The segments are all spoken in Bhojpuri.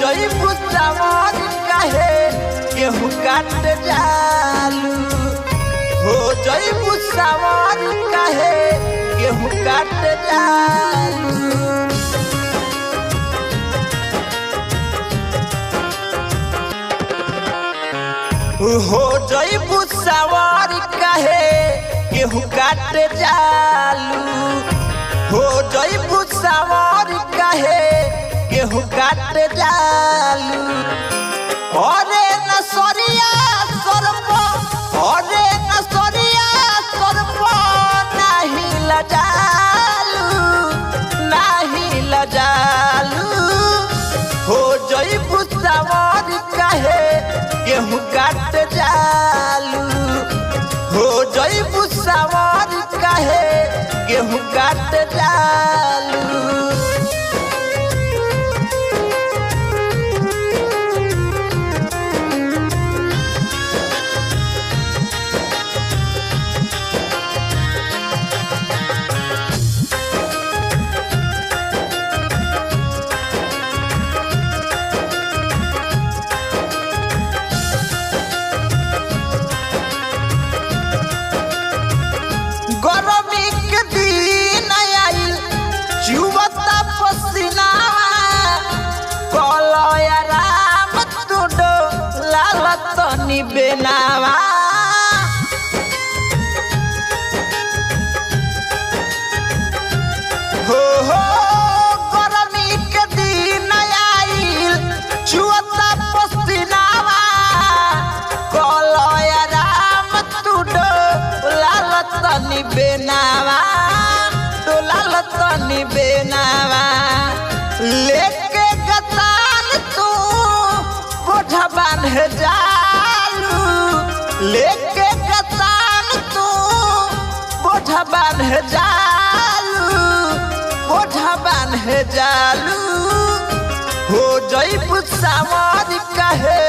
जइबू सावर काहे गेहूं काट जालू हो जइबू सावर काहे गेहूं काट जालू हो जइबू सावर काहे गेहूं काट जालू हो जइबू सावर काहे गेहूं काट जालू अरे नसरिया सरप अरे नसरिया सरप नाही लजालू हो जइबू सावर काहे गेहूं काट जालू हो जइबू सावर काहे गेहूं काट जालू गरमी के दिन आइल चुवता पसीना कलया राम तुडो लाल तनी बेनावा हो गरमी के दिन आइल चुवता पसीना कलया राम तुडो लाल तनी बेनावा लाल तनी बेनावा लेके गतान तू बोझा बांध जालू लेके गतान तू बोझा बांध जालू बोझा बांध जालू हो जइबू सावर काहे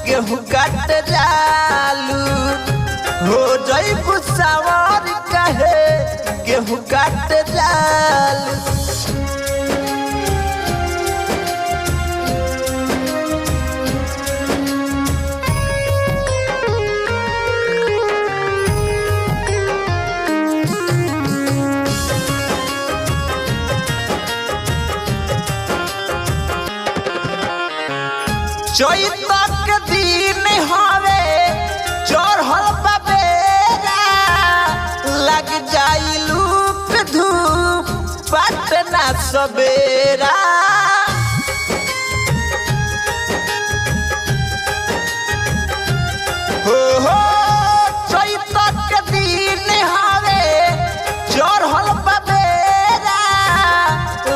गेहूं काट जालू हो जइबू सावर काहे गेहूं काट जालू चैत के दिन हवे चढ़ल बबेरा लग जाई लूप धूप पटना सबेरा हो चैत के दिन हवे चढ़ल बबेरा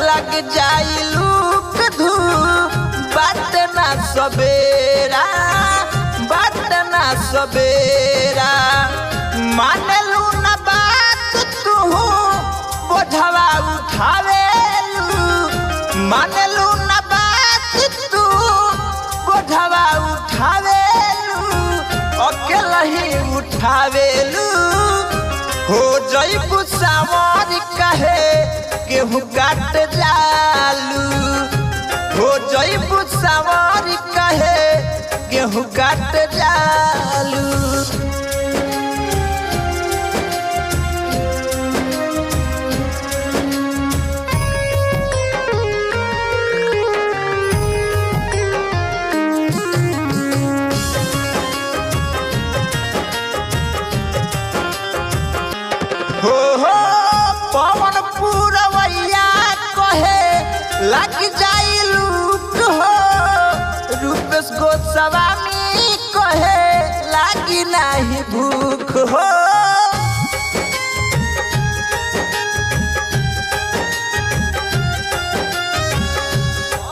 लग जाई लूप धूप पटना सबेरा मानलू न बात तू बोझवा उठावेलू मानलू न बात तू बोझवा उठावेलू अकेला ही उठावेलू हो जइबू सावर काहे गेहूं काट जालू हो जइबू सावर काहे गेहूं काट जालू हो पवन पुरवैया कहे लग जाई लूप हो रूपेश गोस्वामी कहे लागी नाही भूख हो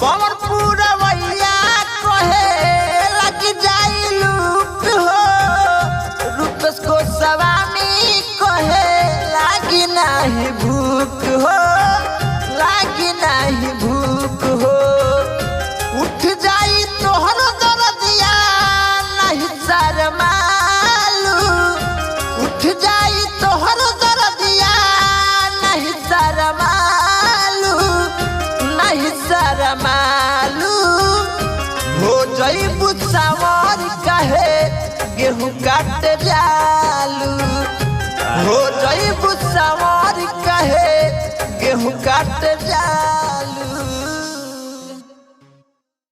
पवन पुरवैया कहे लग जाई लूप हो रूपेश गोस्वामी कहे लागी नाही भूख हो लागी नाही भूख हो उठ जाई तोहर दरदिया नहीं शरमालू उठ जाई तोहर दरदिया नहीं शरमालू नहीं शरमालू जईबू सावर कहे गेहूं काट जालू हो जईबू सावर कहे गेहूं काट जालू।